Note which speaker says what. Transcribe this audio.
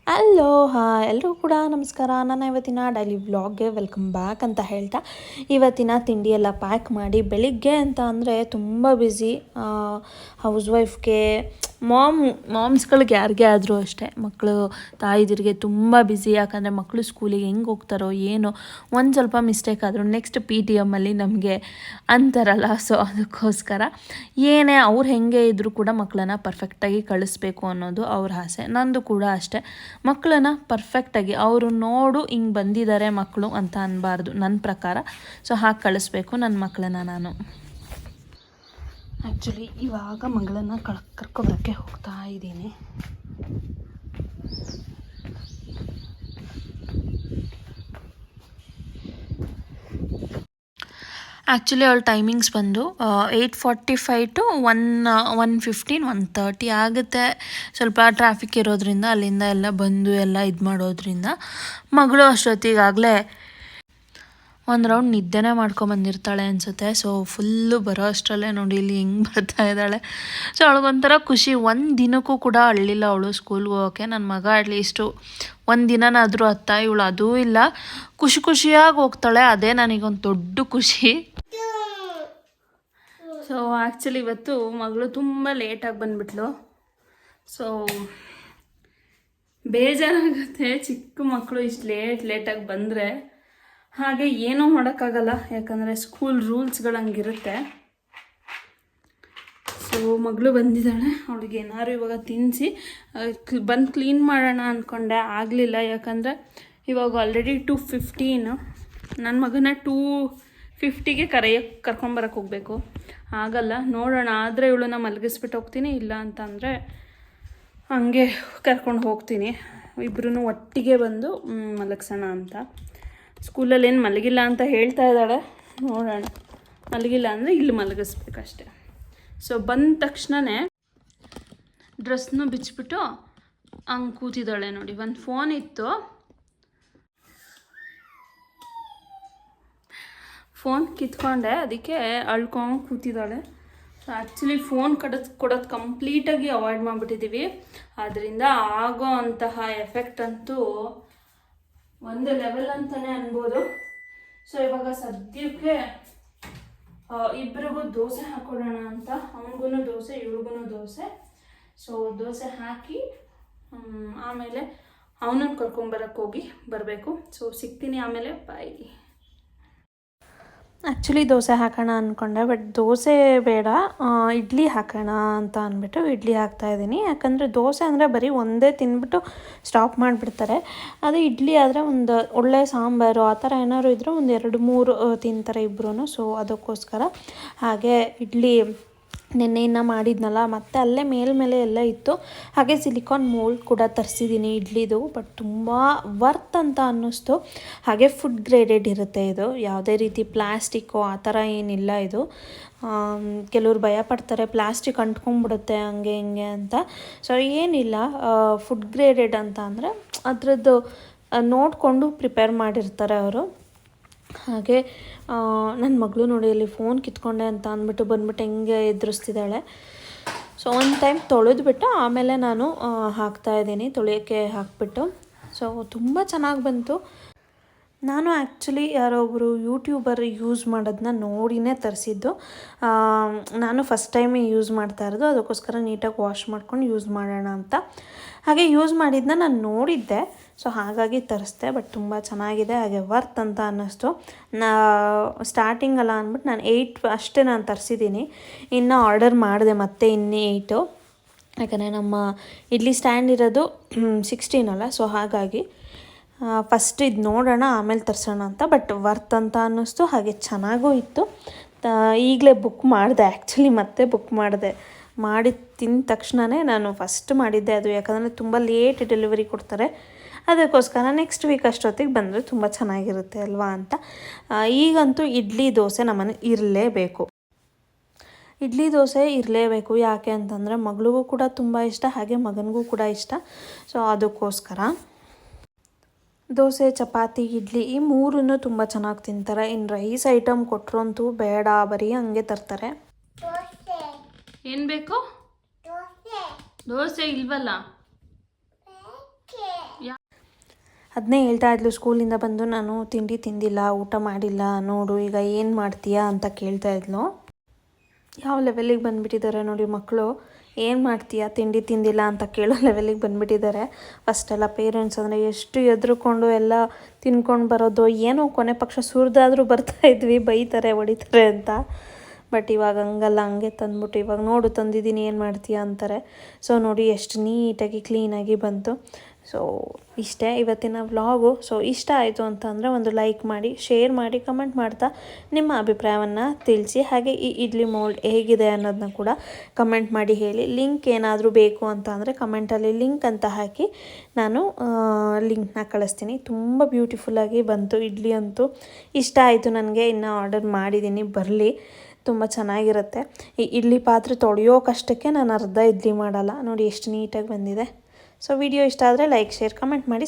Speaker 1: Hello ಎಲ್ಲರೂ ಕೂಡ ನಮಸ್ಕಾರ. ನನ್ನ ಇವತ್ತಿನ ಡೈಲಿ ವ್ಲಾಗ್ಗೆ ವೆಲ್ಕಮ್ ಬ್ಯಾಕ್ ಅಂತ ಹೇಳ್ತಾ, ಇವತ್ತಿನ ತಿಂಡಿ ಎಲ್ಲ ಪ್ಯಾಕ್ ಮಾಡಿ ಬೆಳಿಗ್ಗೆ ಅಂತ ಅಂದರೆ ತುಂಬ ಬ್ಯುಸಿ. ಹೌಸ್ ವೈಫ್ಗೆ ಮಾಮ್ಸ್ಗಳಿಗೆ ಯಾರಿಗೇ ಆದರೂ ಅಷ್ಟೇ, ಮಕ್ಕಳು ತಾಯಿದಿರಿಗೆ ತುಂಬ ಬ್ಯುಸಿ. ಯಾಕಂದರೆ ಮಕ್ಕಳು ಸ್ಕೂಲಿಗೆ ಹೆಂಗೆ ಹೋಗ್ತಾರೋ ಏನೋ, ಒಂದು ಸ್ವಲ್ಪ ಮಿಸ್ಟೇಕ್ ಆದರೂ ನೆಕ್ಸ್ಟ್ PTMಲ್ಲಿ ನಮಗೆ ಅಂತಾರಲ್ಲ. ಸೊ ಅದಕ್ಕೋಸ್ಕರ ಏನೇ ಅವ್ರು ಹೆಂಗೆ ಇದ್ದರೂ ಕೂಡ ಮಕ್ಕಳನ್ನ ಪರ್ಫೆಕ್ಟಾಗಿ ಕಳಿಸ್ಬೇಕು ಅನ್ನೋದು ಅವ್ರ ಆಸೆ. ನಂದು ಕೂಡ ಅಷ್ಟೇ, ಮಕ್ಕಳನ್ನ ಪರ್ಫೆಕ್ಟಾಗಿ ಅವರು ನೋಡು ಹಿಂಗೆ ಬಂದಿದ್ದಾರೆ ಮಕ್ಕಳು ಅಂತ ಅನ್ನಬಾರ್ದು ನನ್ನ ಪ್ರಕಾರ. ಸೊ ಹಾಗೆ ಕಳಿಸ್ಬೇಕು ನನ್ನ ಮಕ್ಕಳನ್ನ ನಾನು. ಆ್ಯಕ್ಚುಲಿ ಇವಾಗ ಮಗಳನ್ನು ಕರ್ಕೊಬರೋಕ್ಕೆ ಹೋಗ್ತಾ ಇದ್ದೀನಿ. ಆ್ಯಕ್ಚುಲಿ ಅವಳ ಟೈಮಿಂಗ್ಸ್ ಬಂದು 8:45 to 1:15, 1:30 ಆಗುತ್ತೆ. ಸ್ವಲ್ಪ ಟ್ರಾಫಿಕ್ ಇರೋದ್ರಿಂದ ಅಲ್ಲಿಂದ ಎಲ್ಲ ಬಂದು ಎಲ್ಲ ಇದು ಮಾಡೋದ್ರಿಂದ ಮಗಳು ಅಷ್ಟೊತ್ತಿಗಾಗಲೇ ಒಂದು ರೌಂಡ್ ನಿದ್ದೆನೇ ಮಾಡ್ಕೊಂಬಂದಿರ್ತಾಳೆ ಅನಿಸುತ್ತೆ. ಸೊ ಫುಲ್ಲು ಬರೋ ಅಷ್ಟರಲ್ಲೇ ನೋಡಿ ಇಲ್ಲಿ ಹೆಂಗೆ ಬರ್ತಾ ಇದ್ದಾಳೆ. ಸೊ ಅವಳಿಗೊಂಥರ ಖುಷಿ. ಒಂದು ದಿನಕ್ಕೂ ಕೂಡ ಅಳ್ಳಿಲ್ಲ ಅವಳು ಸ್ಕೂಲ್ಗೆ ಹೋಗೋಕ್ಕೆ. ನನ್ನ ಮಗ ಅಟ್ಲೀಸ್ಟು ಒಂದು ದಿನನಾದರೂ ಇವಳು ಅದೂ ಇಲ್ಲ, ಖುಷಿಯಾಗಿ ಹೋಗ್ತಾಳೆ. ಅದೇ ನನಗೊಂದು ದೊಡ್ಡ ಖುಷಿ. ಸೊ ಆ್ಯಕ್ಚುಲಿ ಇವತ್ತು ಮಗಳು ತುಂಬ ಲೇಟಾಗಿ ಬಂದುಬಿಟ್ಲು. ಸೊ ಬೇಜಾರಾಗುತ್ತೆ ಚಿಕ್ಕ ಮಕ್ಕಳು ಇಷ್ಟು ಲೇಟಾಗಿ ಬಂದರೆ. ಹಾಗೆ ಏನೂ ಮಾಡೋಕ್ಕಾಗಲ್ಲ, ಯಾಕಂದರೆ ಸ್ಕೂಲ್ ರೂಲ್ಸ್ಗಳು ಹಂಗಿರುತ್ತೆ. ಸೊ ಮಗಳು ಬಂದಿದ್ದಾಳೆ, ಅವಳಿಗೆ ಏನಾದ್ರು ಇವಾಗ ತಿನ್ನಿಸಿ ಬಂದು ಕ್ಲೀನ್ ಮಾಡೋಣ ಅಂದ್ಕೊಂಡೆ, ಆಗಲಿಲ್ಲ. ಯಾಕಂದರೆ ಇವಾಗ ಆಲ್ರೆಡಿ 2:15. ನನ್ನ ಮಗನ 2:50ಗೆ ಕರ್ಕೊಂಬರಕ್ಕೆ ಹೋಗಬೇಕು. ಆಗಲ್ಲ, ನೋಡೋಣ. ಆದರೆ ಇವಳನ್ನ ಮಲಗಿಸ್ಬಿಟ್ಟು ಹೋಗ್ತೀನಿ, ಇಲ್ಲ ಅಂತಂದರೆ ಹಂಗೆ ಕರ್ಕೊಂಡು ಹೋಗ್ತೀನಿ. ಇಬ್ಬರೂ ಒಟ್ಟಿಗೆ ಬಂದು ಮಲಗಿಸೋಣ ಅಂತ. ಸ್ಕೂಲಲ್ಲಿ ಏನು ಮಲಗಿಲ್ಲ ಅಂತ ಹೇಳ್ತಾ ಇದ್ದಾಳೆ, ನೋಡೋಣ. ಮಲಗಿಲ್ಲ ಅಂದರೆ ಇಲ್ಲಿ ಮಲಗಿಸ್ಬೇಕಷ್ಟೆ. ಸೊ ಬಂದ ತಕ್ಷಣವೇ ಡ್ರೆಸ್ನು ಬಿಚ್ಚಿಬಿಟ್ಟು ಹಂಗೆ ಕೂತಿದ್ದಾಳೆ ನೋಡಿ. ಒಂದು ಫೋನ್ ಇತ್ತು, ಫೋನ್ ಕಿತ್ಕೊಂಡೆ, ಅದಕ್ಕೆ ಅಳ್ಕೊಂಡು ಕೂತಿದ್ದಾಳೆ. ಸೊ ಆ್ಯಕ್ಚುಲಿ ಫೋನ್ ಕೊಡೋದು ಕಂಪ್ಲೀಟಾಗಿ ಅವಾಯ್ಡ್ ಮಾಡಿಬಿಟ್ಟಿದ್ದೀವಿ. ಅದರಿಂದ ಆಗೋ ಅಂತಹ ಎಫೆಕ್ಟ್ ಅಂತೂ ಒಂದು ಲೆವೆಲ್ ಅಂತಲೇ ಅನ್ಬೋದು. ಸೊ ಇವಾಗ ಸದ್ಯಕ್ಕೆ ಇಬ್ಬರಿಗೂ ದೋಸೆ ಹಾಕ್ಕೊಡೋಣ ಅಂತ. ಅವನಿಗೂ ದೋಸೆ, ಇವಳಿಗೂ ದೋಸೆ. ಸೊ ದೋಸೆ ಹಾಕಿ ಆಮೇಲೆ ಅವನನ್ನು ಕರ್ಕೊಂಬರಕ್ಕೆ ಬರಬೇಕು. ಸೊ ಸಿಗ್ತೀನಿ ಆಮೇಲೆ, ಬಾಯ್. ಆ್ಯಕ್ಚುಲಿ ದೋಸೆ ಹಾಕೋಣ ಅಂದ್ಕೊಂಡೆ, ಬಟ್ ದೋಸೆ ಬೇಡ, ಇಡ್ಲಿ ಹಾಕೋಣ ಅಂತ ಅಂದ್ಬಿಟ್ಟು ಇಡ್ಲಿ ಹಾಕ್ತಾಯಿದ್ದೀನಿ. ಯಾಕಂದರೆ ದೋಸೆ ಅಂದರೆ ಬರೀ ಒಂದೇ ತಿಂದ್ಬಿಟ್ಟು ಸ್ಟಾಪ್ ಮಾಡಿಬಿಡ್ತಾರೆ. ಅದೇ ಇಡ್ಲಿ ಆದರೆ ಒಂದು ಒಳ್ಳೆ ಸಾಂಬಾರು ಆ ಥರ ಏನಾದ್ರು ಇದ್ದರೂ ಒಂದು 2-3 ತಿಂತಾರೆ ಇಬ್ಬರೂ. ಸೊ ಅದಕ್ಕೋಸ್ಕರ ಹಾಗೆ ಇಡ್ಲಿ ನೆನ್ನೆಯಿಂದ ಮಾಡಿದ್ನಲ್ಲ, ಮತ್ತು ಅಲ್ಲೇ ಮೇಲ್ಮೇಲೆ ಎಲ್ಲ ಇತ್ತು. ಹಾಗೆ ಸಿಲಿಕಾನ್ ಮೋಲ್ಡ್ ಕೂಡ ತರಿಸಿದ್ದೀನಿ ಇಡ್ಲಿದು, ಬಟ್ ತುಂಬ ವರ್ತ್ ಅಂತ ಅನ್ನಿಸ್ತು. ಹಾಗೆ ಫುಡ್ ಗ್ರೇಡೆಡ್ ಇರುತ್ತೆ ಇದು, ಯಾವುದೇ ರೀತಿ ಪ್ಲಾಸ್ಟಿಕ್ಕು ಆ ಥರ ಏನಿಲ್ಲ ಇದು. ಕೆಲವ್ರು ಭಯ ಪಡ್ತಾರೆ ಪ್ಲಾಸ್ಟಿಕ್ ಅಂಟ್ಕೊಂಡ್ಬಿಡುತ್ತೆ ಹಂಗೆ ಹಿಂಗೆ ಅಂತ. ಸೊ ಏನಿಲ್ಲ, ಫುಡ್ ಗ್ರೇಡೆಡ್ ಅಂತ ಅಂದರೆ ಅದರದ್ದು ನೋಡಿಕೊಂಡು ಪ್ರಿಪೇರ್ ಮಾಡಿರ್ತಾರೆ ಅವರು. ಹಾಗೆ ನನ್ನ ಮಗಳು ನೋಡಿ ಅಲ್ಲಿ ಫೋನ್ ಕಿತ್ಕೊಂಡೆ ಅಂತ ಅಂದ್ಬಿಟ್ಟು ಬಂದ್ಬಿಟ್ಟು ಹೆಂಗೆ ಎದುರಿಸ್ತಿದ್ದಾಳೆ. ಸೊ ಒಂದು ಟೈಮ್ ತೊಳೆದ್ಬಿಟ್ಟು ಆಮೇಲೆ ನಾನು ಹಾಕ್ತಾಯಿದ್ದೀನಿ, ತೊಳೆಯೋಕ್ಕೆ ಹಾಕ್ಬಿಟ್ಟು. ಸೊ ತುಂಬ ಚೆನ್ನಾಗಿ ಬಂತು. ನಾನು ಆ್ಯಕ್ಚುಲಿ ಯಾರೋ ಒಬ್ಬರು ಯೂಟ್ಯೂಬರ್ ಯೂಸ್ ಮಾಡೋದನ್ನ ನೋಡಿನೇ ತರಿಸಿದ್ದು. ನಾನು ಫಸ್ಟ್ ಟೈಮ್ ಯೂಸ್ ಮಾಡ್ತಾ ಇರೋದು, ಅದಕ್ಕೋಸ್ಕರ ನೀಟಾಗಿ ವಾಶ್ ಮಾಡ್ಕೊಂಡು ಯೂಸ್ ಮಾಡೋಣ ಅಂತ. ಹಾಗೆ ಯೂಸ್ ಮಾಡಿದ್ದನ್ನ ನಾನು ನೋಡಿದ್ದೆ, ಸೊ ಹಾಗಾಗಿ ತರಿಸ್ದೆ. ಬಟ್ ತುಂಬ ಚೆನ್ನಾಗಿದೆ, ಹಾಗೆ ವರ್ತ್ ಅಂತ ಅನ್ನಿಸ್ತು. ಸ್ಟಾರ್ಟಿಂಗ್ ಅಲ್ಲ ಅಂದ್ಬಿಟ್ಟು ನಾನು 8 ಅಷ್ಟೇ ನಾನು ತರಿಸಿದ್ದೀನಿ. ಇನ್ನು ಆರ್ಡರ್ ಮಾಡಿದೆ ಮತ್ತೆ ಇನ್ನೂ 8. ಯಾಕಂದರೆ ನಮ್ಮ ಇಡ್ಲಿ ಸ್ಟ್ಯಾಂಡ್ ಇರೋದು 16 ಅಲ್ಲ, ಸೊ ಹಾಗಾಗಿ ಫಸ್ಟ್ ಇದು ನೋಡೋಣ ಆಮೇಲೆ ತರಿಸೋಣ ಅಂತ. ಬಟ್ ವರ್ತ್ ಅಂತ ಅನ್ನಿಸ್ತು, ಹಾಗೆ ಚೆನ್ನಾಗೂ ಇತ್ತು. ಈಗಲೇ ಬುಕ್ ಮಾಡಿದೆ, ಆ್ಯಕ್ಚುಲಿ ಮತ್ತೆ ಬುಕ್ ಮಾಡಿ ತಿಂದ ತಕ್ಷಣವೇ ನಾನು ಫಸ್ಟ್ ಮಾಡಿದ್ದೆ ಅದು. ಯಾಕಂದರೆ ತುಂಬ ಲೇಟ್ ಡೆಲಿವರಿ ಕೊಡ್ತಾರೆ, ಅದಕ್ಕೋಸ್ಕರ ನೆಕ್ಸ್ಟ್ ವೀಕ್ ಅಷ್ಟೊತ್ತಿಗೆ ಬಂದರೆ ತುಂಬ ಚೆನ್ನಾಗಿರುತ್ತೆ ಅಲ್ವಾ ಅಂತ. ಈಗಂತೂ ಇಡ್ಲಿ ದೋಸೆ ನಮ್ಮನೆ ಇರಲೇಬೇಕು. ಇಡ್ಲಿ ದೋಸೆ ಇರಲೇಬೇಕು. ಯಾಕೆ ಅಂತಂದರೆ ಮಗಳಿಗೂ ಕೂಡ ತುಂಬ ಇಷ್ಟ, ಹಾಗೆ ಮಗನಿಗೂ ಕೂಡ ಇಷ್ಟ. ಸೊ ಅದಕ್ಕೋಸ್ಕರ ದೋಸೆ, ಚಪಾತಿ, ಇಡ್ಲಿ ಈ ಮೂರನ್ನು ತುಂಬ ಚೆನ್ನಾಗಿ ತಿಂತಾರೆ. ಇನ್ನು ರೈಸ್ ಐಟಮ್ ಕೊಟ್ಟರಂತೂ ಬೇಡ, ಬರೀ ಹಂಗೆ ತರ್ತಾರೆ. ಏನು ಬೇಕು? ದೋಸೆ ಇಲ್ವಲ್ಲ, ಅದನ್ನೇ ಹೇಳ್ತಾ ಇದ್ಲು ಸ್ಕೂಲಿಂದ ಬಂದು ನಾನು ತಿಂಡಿ ತಿಂದಿಲ್ಲ, ಊಟ ಮಾಡಿಲ್ಲ, ನೋಡು ಈಗ ಏನು ಮಾಡ್ತೀಯಾ ಅಂತ ಕೇಳ್ತಾ ಇದ್ಲು. ಯಾವ ಲೆವೆಲಿಗೆ ಬಂದುಬಿಟ್ಟಿದ್ದಾರೆ ನೋಡಿ ಮಕ್ಕಳು. ಏನು ಮಾಡ್ತೀಯಾ ತಿಂಡಿ ತಿಂದಿಲ್ಲ ಅಂತ ಕೇಳೋ ಲೆವೆಲಿಗೆ ಬಂದುಬಿಟ್ಟಿದ್ದಾರೆ. ಫಸ್ಟೆಲ್ಲ ಪೇರೆಂಟ್ಸ್ ಅಂದರೆ ಎಷ್ಟು ಎದ್ರುಕೊಂಡು ಎಲ್ಲ ತಿನ್ಕೊಂಡು ಬರೋದು, ಏನೋ ಕೊನೆ ಪಕ್ಷ ಸುರಿದಾದರೂ ಬರ್ತಾಯಿದ್ವಿ, ಬೈತಾರೆ ಹೊಡಿತಾರೆ ಅಂತ. ಬಟ್ ಇವಾಗ ಹಂಗಲ್ಲ, ಹಂಗೆ ತಂದ್ಬಿಟ್ಟು ಇವಾಗ ನೋಡು ತಂದಿದ್ದೀನಿ ಏನು ಮಾಡ್ತೀಯಾ ಅಂತಾರೆ. ಸೊ ನೋಡಿ ಎಷ್ಟು ನೀಟಾಗಿ ಕ್ಲೀನಾಗಿ ಬಂತು. ಸೊ ಇಷ್ಟೇ ಇವತ್ತಿನ ವ್ಲಾಗು. ಸೊ ಇಷ್ಟ ಆಯಿತು ಅಂತ ಅಂದರೆ ಒಂದು ಲೈಕ್ ಮಾಡಿ, ಶೇರ್ ಮಾಡಿ, ಕಮೆಂಟ್ ಮಾಡ್ತಾ ನಿಮ್ಮ ಅಭಿಪ್ರಾಯವನ್ನು ತಿಳಿಸಿ. ಹಾಗೆ ಈ ಇಡ್ಲಿ ಮೋಲ್ಡ್ ಹೇಗಿದೆ ಅನ್ನೋದನ್ನ ಕೂಡ ಕಮೆಂಟ್ ಮಾಡಿ ಹೇಳಿ. ಲಿಂಕ್ ಏನಾದರೂ ಬೇಕು ಅಂತ ಅಂದರೆ ಕಮೆಂಟಲ್ಲಿ ಲಿಂಕ್ ಅಂತ ಹಾಕಿ ನಾನು ಲಿಂಕ್ನ ಕಳಿಸ್ತೀನಿ. ತುಂಬ ಬ್ಯೂಟಿಫುಲ್ಲಾಗಿ ಬಂತು ಇಡ್ಲಿ ಅಂತೂ. ಇಷ್ಟ ಆಯಿತು ನನಗೆ. ಇನ್ನು ಆರ್ಡರ್ ಮಾಡಿದ್ದೀನಿ, ಬರಲಿ. ತುಂಬ ಚೆನ್ನಾಗಿರುತ್ತೆ. ಈ ಇಡ್ಲಿ ಪಾತ್ರೆ ತೊಳೆಯೋ ಕಷ್ಟಕ್ಕೆ ನಾನು ಅರ್ಧ ಇಡ್ಲಿ ಮಾಡಲ್ಲ. ನೋಡಿ ಎಷ್ಟು ನೀಟಾಗಿ ಬಂದಿದೆ. ಸೊ ವಿಡಿಯೋ ಇಷ್ಟ ಆದರೆ ಲೈಕ್, ಶೇರ್, ಕಮೆಂಟ್ ಮಾಡಿ.